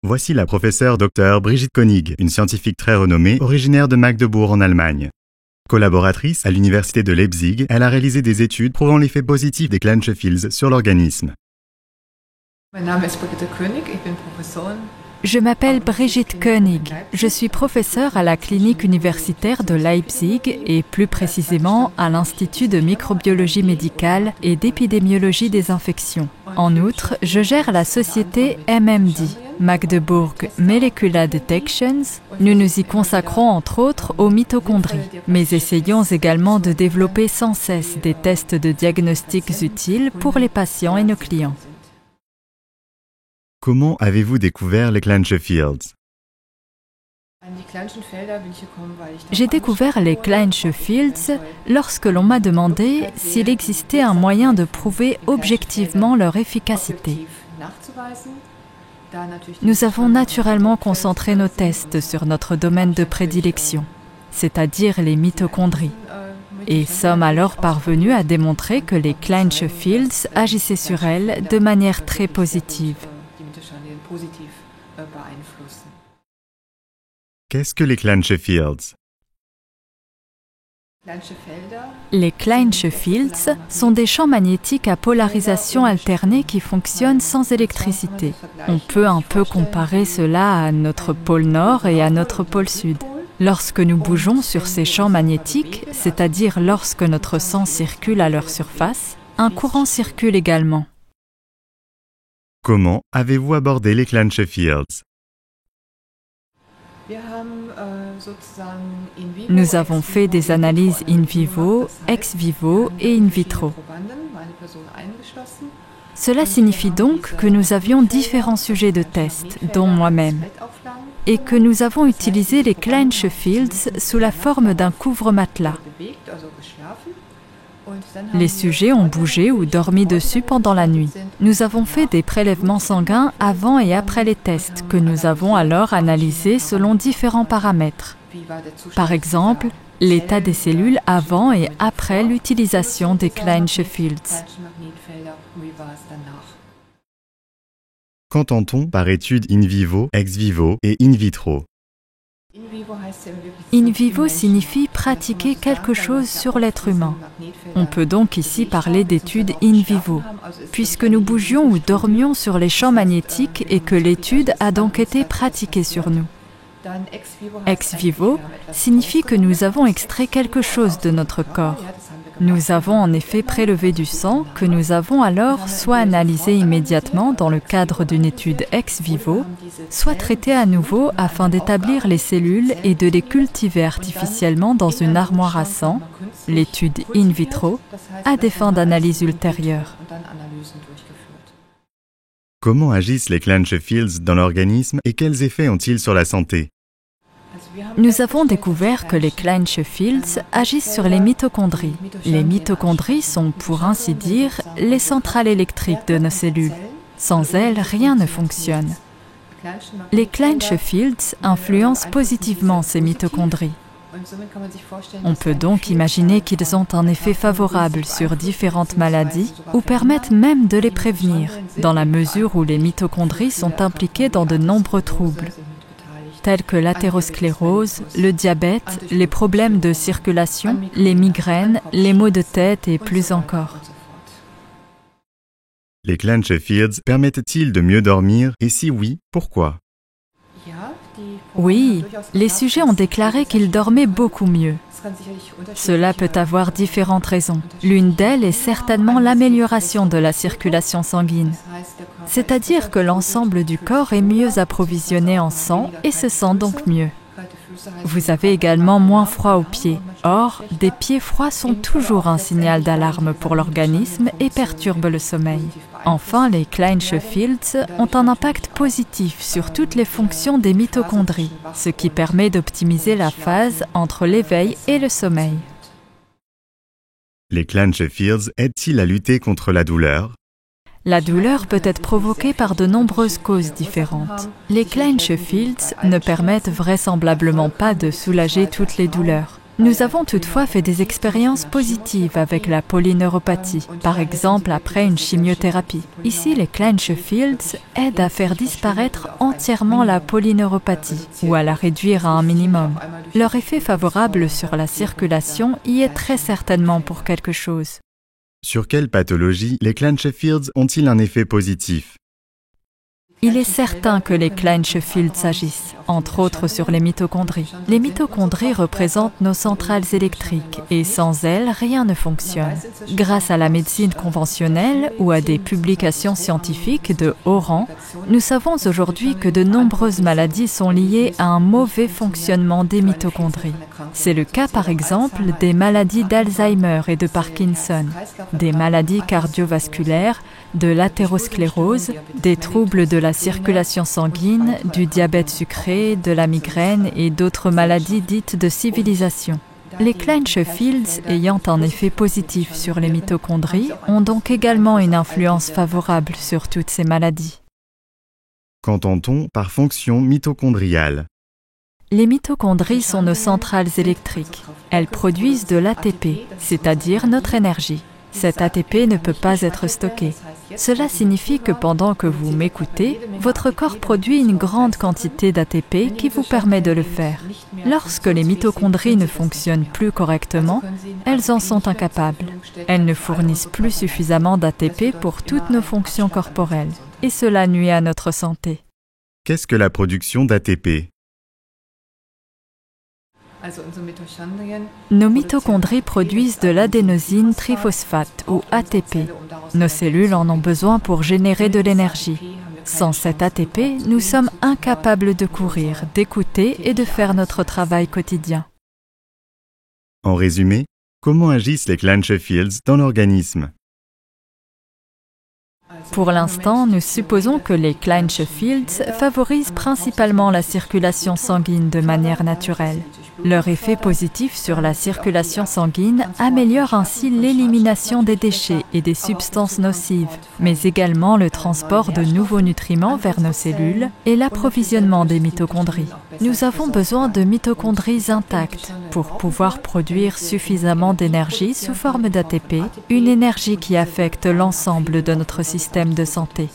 Voici la professeure Dr Brigitte Koenig, une scientifique très renommée, originaire de Magdebourg en Allemagne. Collaboratrice à l'université de Leipzig, elle a réalisé des études prouvant l'effet positif des Clanche-Fields sur l'organisme. Je m'appelle Brigitte Koenig. Je suis professeure à la clinique universitaire de Leipzig et plus précisément à l'Institut de microbiologie médicale et d'épidémiologie des infections. En outre, je gère la société MMD, Magdebourg Molecular Detections. Nous nous y consacrons entre autres aux mitochondries, mais essayons également de développer sans cesse des tests de diagnostics utiles pour les patients et nos clients. Comment avez-vous découvert les Clanche-Fields? J'ai découvert les Clanche-Fields lorsque l'on m'a demandé s'il existait un moyen de prouver objectivement leur efficacité. Nous avons naturellement concentré nos tests sur notre domaine de prédilection, c'est-à-dire les mitochondries, et sommes alors parvenus à démontrer que les Clanche-Fields agissaient sur elles de manière très positive. Qu'est-ce que les Clanche-Fields? Les Clanche-Fields sont des champs magnétiques à polarisation alternée qui fonctionnent sans électricité. On peut un peu comparer cela à notre pôle nord et à notre pôle sud. Lorsque nous bougeons sur ces champs magnétiques, c'est-à-dire lorsque notre sang circule à leur surface, un courant circule également. Comment avez-vous abordé les Clanche-Fields? Nous avons fait des analyses in vivo, ex vivo et in vitro. Cela signifie donc que nous avions différents sujets de test, dont moi-même, et que nous avons utilisé les Clanche-Fields sous la forme d'un couvre-matelas. Les sujets ont bougé ou dormi dessus pendant la nuit. Nous avons fait des prélèvements sanguins avant et après les tests, que nous avons alors analysés selon différents paramètres. Par exemple, l'état des cellules avant et après l'utilisation des Clanche-Fields. Qu'entend-on par études in vivo, ex vivo et in vitro? In vivo signifie pratiquer quelque chose sur l'être humain. On peut donc ici parler d'études in vivo, puisque nous bougions ou dormions sur les champs magnétiques et que l'étude a donc été pratiquée sur nous. Ex vivo signifie que nous avons extrait quelque chose de notre corps. Nous avons en effet prélevé du sang que nous avons alors soit analysé immédiatement dans le cadre d'une étude ex vivo, soit traité à nouveau afin d'établir les cellules et de les cultiver artificiellement dans une armoire à sang, l'étude in vitro, à des fins d'analyse ultérieure. Comment agissent les Clanche-Fields dans l'organisme et quels effets ont-ils sur la santé? Nous avons découvert que les Clanche-Fields agissent sur les mitochondries. Les mitochondries sont, pour ainsi dire, les centrales électriques de nos cellules. Sans elles, rien ne fonctionne. Les Clanche-Fields influencent positivement ces mitochondries. On peut donc imaginer qu'ils ont un effet favorable sur différentes maladies ou permettent même de les prévenir, dans la mesure où les mitochondries sont impliquées dans de nombreux troubles, tels que l'athérosclérose, le diabète, les problèmes de circulation, les migraines, les maux de tête et plus encore. Les Clanche-Fields permettent-ils de mieux dormir et si oui, pourquoi? Oui, les sujets ont déclaré qu'ils dormaient beaucoup mieux. Cela peut avoir différentes raisons. L'une d'elles est certainement l'amélioration de la circulation sanguine. C'est-à-dire que l'ensemble du corps est mieux approvisionné en sang et se sent donc mieux. Vous avez également moins froid aux pieds. Or, des pieds froids sont toujours un signal d'alarme pour l'organisme et perturbent le sommeil. Enfin, les Clanche-Fields ont un impact positif sur toutes les fonctions des mitochondries, ce qui permet d'optimiser la phase entre l'éveil et le sommeil. Les Clanche-Fields aident-ils à lutter contre la douleur? La douleur peut être provoquée par de nombreuses causes différentes. Les Clanche-Fields ne permettent vraisemblablement pas de soulager toutes les douleurs. Nous avons toutefois fait des expériences positives avec la polyneuropathie, par exemple après une chimiothérapie. Ici, les Klein-Fields aident à faire disparaître entièrement la polyneuropathie ou à la réduire à un minimum. Leur effet favorable sur la circulation y est très certainement pour quelque chose. Sur quelle pathologie les Klein-Fields ont-ils un effet positif? Il est certain que les Klein-Fields agissent, entre autres sur les mitochondries. Les mitochondries représentent nos centrales électriques et sans elles, rien ne fonctionne. Grâce à la médecine conventionnelle ou à des publications scientifiques de haut rang, nous savons aujourd'hui que de nombreuses maladies sont liées à un mauvais fonctionnement des mitochondries. C'est le cas par exemple des maladies d'Alzheimer et de Parkinson, des maladies cardiovasculaires, de l'athérosclérose, des troubles de la circulation sanguine, du diabète sucré, de la migraine et d'autres maladies dites de civilisation. Les Klein-Fields ayant un effet positif sur les mitochondries ont donc également une influence favorable sur toutes ces maladies. Qu'entend-on par fonction mitochondriale? Les mitochondries sont nos centrales électriques. Elles produisent de l'ATP, c'est-à-dire notre énergie. Cet ATP ne peut pas être stocké. Cela signifie que pendant que vous m'écoutez, votre corps produit une grande quantité d'ATP qui vous permet de le faire. Lorsque les mitochondries ne fonctionnent plus correctement, elles en sont incapables. Elles ne fournissent plus suffisamment d'ATP pour toutes nos fonctions corporelles, et cela nuit à notre santé. Qu'est-ce que la production d'ATP? Nos mitochondries produisent de l'adénosine triphosphate ou ATP. Nos cellules en ont besoin pour générer de l'énergie. Sans cet ATP, nous sommes incapables de courir, d'écouter et de faire notre travail quotidien. En résumé, comment agissent les Klein-Fields dans l'organisme? Pour l'instant, nous supposons que les Klein-Fields favorisent principalement la circulation sanguine de manière naturelle. Leur effet positif sur la circulation sanguine améliore ainsi l'élimination des déchets et des substances nocives, mais également le transport de nouveaux nutriments vers nos cellules et l'approvisionnement des mitochondries. Nous avons besoin de mitochondries intactes pour pouvoir produire suffisamment d'énergie sous forme d'ATP, une énergie qui affecte l'ensemble de notre système de santé.